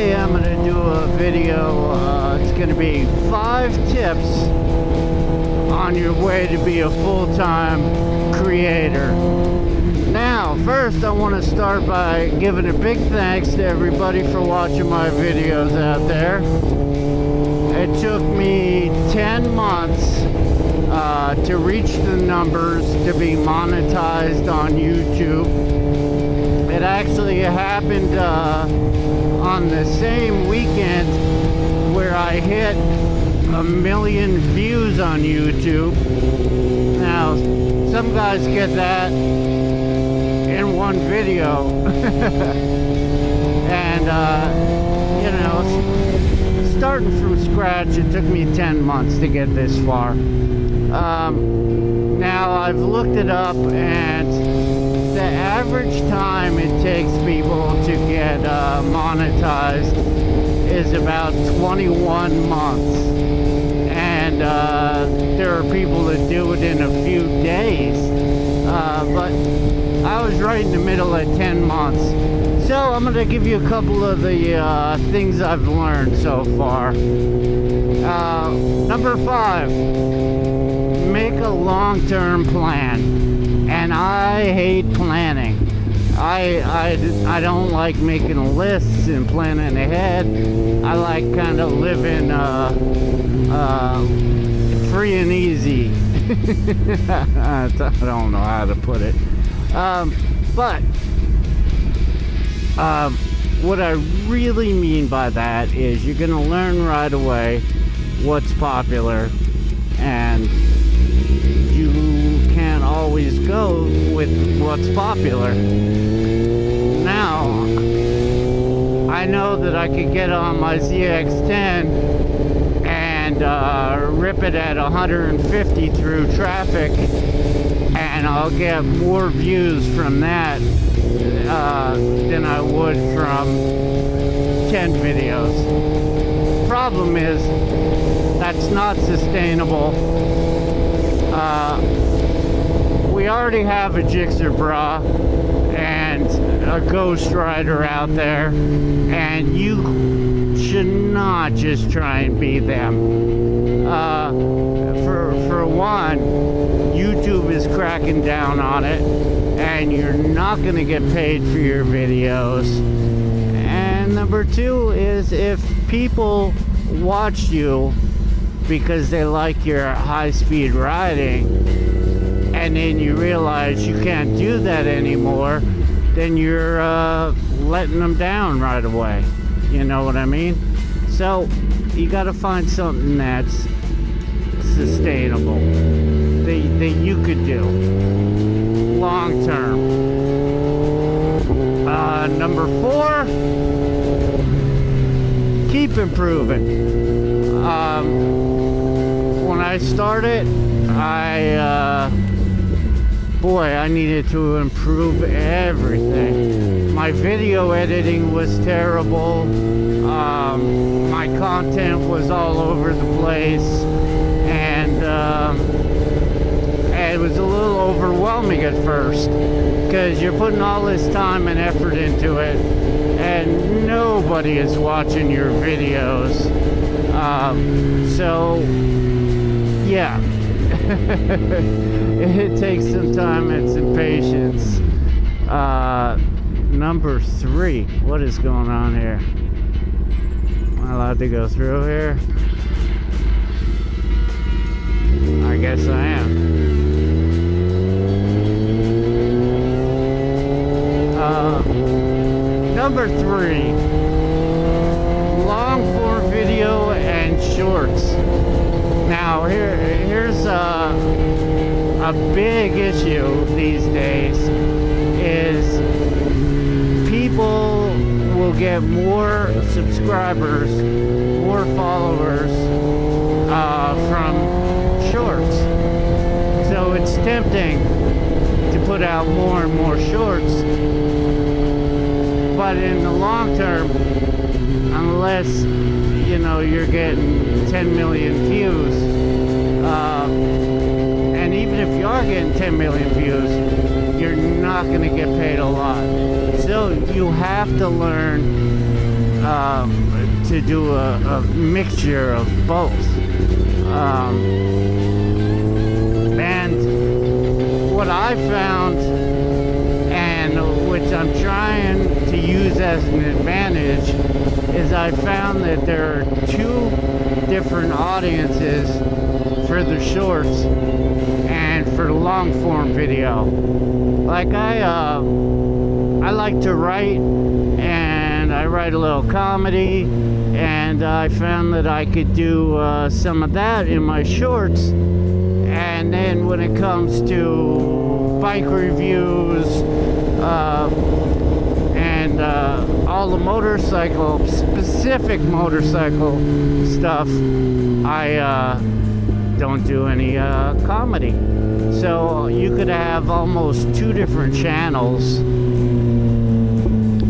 Today I'm going to do a video, it's going to be 5 tips on your way to be a full-time creator. Now, first I want to start by giving a big thanks to everybody for watching my videos out there. It took me 10 months to reach the numbers to be monetized on YouTube. It actually happened on the same weekend where I hit 1 million views on YouTube. Now, some guys get that in one video. And, you know, starting from scratch, it took me 10 months to get this far. Now, I've looked it up, and the average time it takes people to get monetized is about 21 months. And there are people that do it in a few days. But I was right in the middle at 10 months. So I'm going to give you a couple of the things I've learned so far. Number 5, make a long-term plan. And I hate planning. I don't like making lists and planning ahead. I like kind of living free and easy. I don't know how to put it. But what I really mean by that is you're going to learn right away what's popular, and you can't always go with what's popular. Now, I know that I could get on my ZX10 and rip it at 150 through traffic, and I'll get more views from that than I would from 10 videos. Problem is, that's not sustainable. We already have a Jixer Bra and a Ghost Rider out there, and you should not just try and be them. For one, YouTube is cracking down on it, and you're not going to get paid for your videos. And number 2 is, if people watch you because they like your high-speed riding, and then you realize you can't do that anymore, then you're letting them down right away. You know what I mean? So you got to find something that's sustainable that you could do long term. Number 4, keep improving. When I started, I needed to improve everything. My video editing was terrible. My content was all over the place, and it was a little overwhelming at first, because you're putting all this time and effort into it, and nobody is watching your videos. So, yeah. It takes some time and some patience. Number 3, what is going on here? Am I allowed to go through here? I guess I am. Number 3, long form video and shorts. Now, here's a big issue these days, is people will get more subscribers, more followers from shorts. So it's tempting to put out more and more shorts, but in the long term, unless you know you're getting 10 million views, and even if you are getting 10 million views, you're not going to get paid a lot. So you have to learn to do a mixture of both. And what I found, and which I'm trying to use as an advantage, is I found that there are two different audiences for the shorts and for the long form video. Like I like to write, and I write a little comedy, and I found that I could do some of that in my shorts. And then when it comes to bike reviews and all the motorcycle, specific motorcycle stuff, I don't do any comedy. So you could have almost two different channels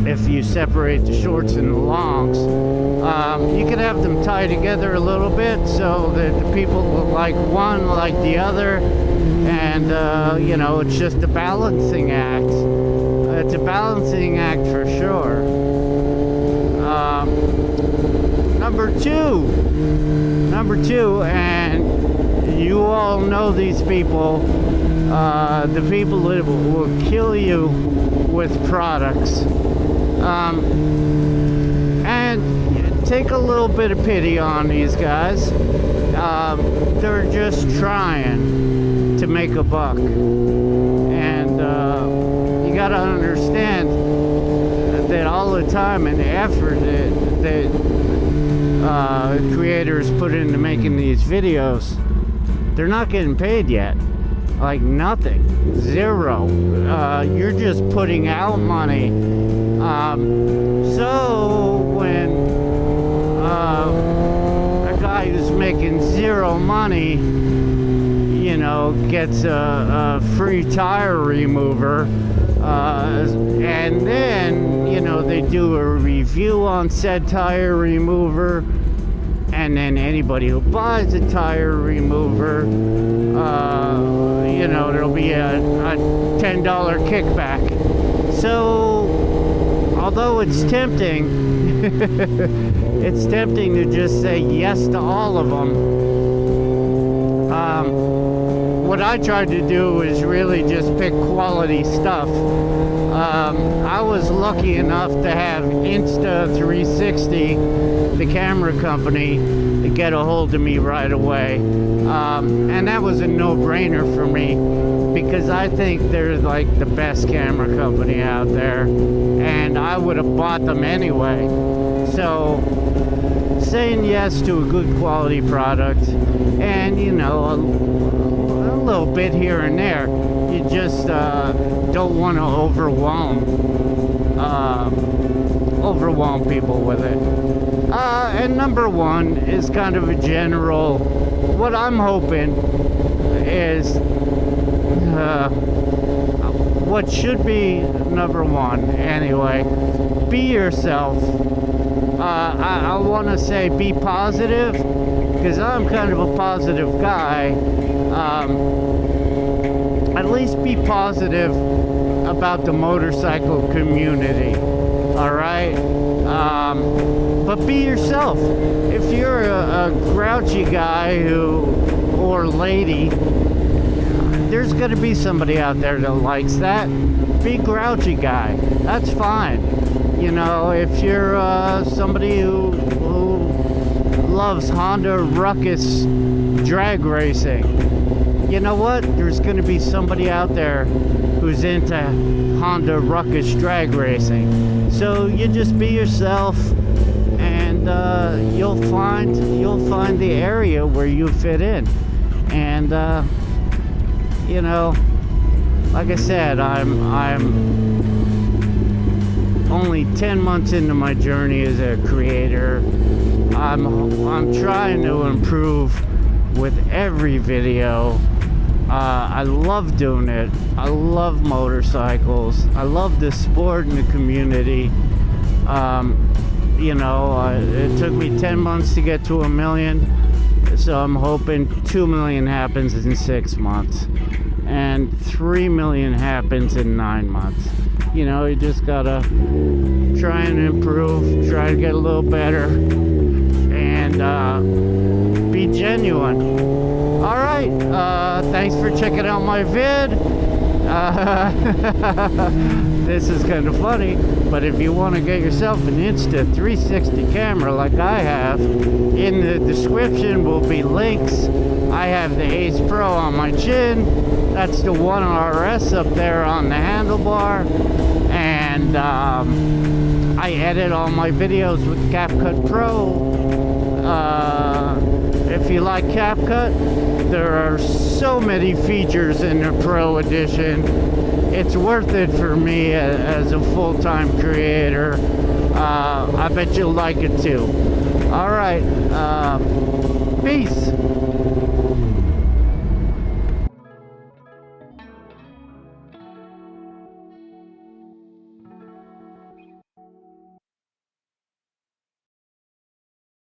if you separate the shorts and the longs. You could have them tie together a little bit so that the people like one like the other, and you know, it's just a balancing act. It's a balancing act for sure. Number two, and you all know these people, the people that will kill you with products. And take a little bit of pity on these guys. They're just trying to make a buck. And you gotta understand that all the time and effort that creators put into making these videos, they're not getting paid yet. Like nothing. Zero. You're just putting out money. So when a guy who's making zero money, you know, gets a free tire remover, and then, you know, they do a review on said tire remover, and then anybody who buys a tire remover, you know, there'll be a $10 kickback. So, although it's tempting, it's tempting to just say yes to all of them. What I tried to do is really just pick quality stuff. I was lucky enough to have Insta360, the camera company, to get a hold of me right away. And that was a no-brainer for me, because I think they're like the best camera company out there, and I would have bought them anyway. So saying yes to a good quality product, and you know, a little bit here and there, you just don't want to overwhelm people with it. And number one is kind of a general, what I'm hoping is what should be number one anyway. Be yourself. I want to say be positive, because I'm kind of a positive guy. At least be positive about the motorcycle community, alright? But be yourself. If you're a grouchy guy or lady, there's going to be somebody out there that likes that. Be grouchy guy. That's fine. You know, if you're somebody who loves Honda Ruckus drag racing, you know what? There's going to be somebody out there who's into Honda Ruckus drag racing. So you just be yourself, and you'll find the area where you fit in. And you know, like I said, I'm only 10 months into my journey as a creator. I'm trying to improve with every video. I love doing it. I love motorcycles. I love the sport and the community. You know, it took me 10 months to get to 1 million, so I'm hoping 2 million happens in 6 months, and 3 million happens in 9 months. You know, you just gotta try and improve, try to get a little better, and be genuine. All right, thanks for checking out my vid. This is kind of funny, but if you want to get yourself an Insta 360 camera like I have, in the description will be links. I have the Ace Pro on my chin. That's the 1RS up there on the handlebar. And I edit all my videos with CapCut Pro. If you like CapCut, there are so many features in the Pro Edition. It's worth it for me as a full-time creator. I bet you'll like it too. All right, peace.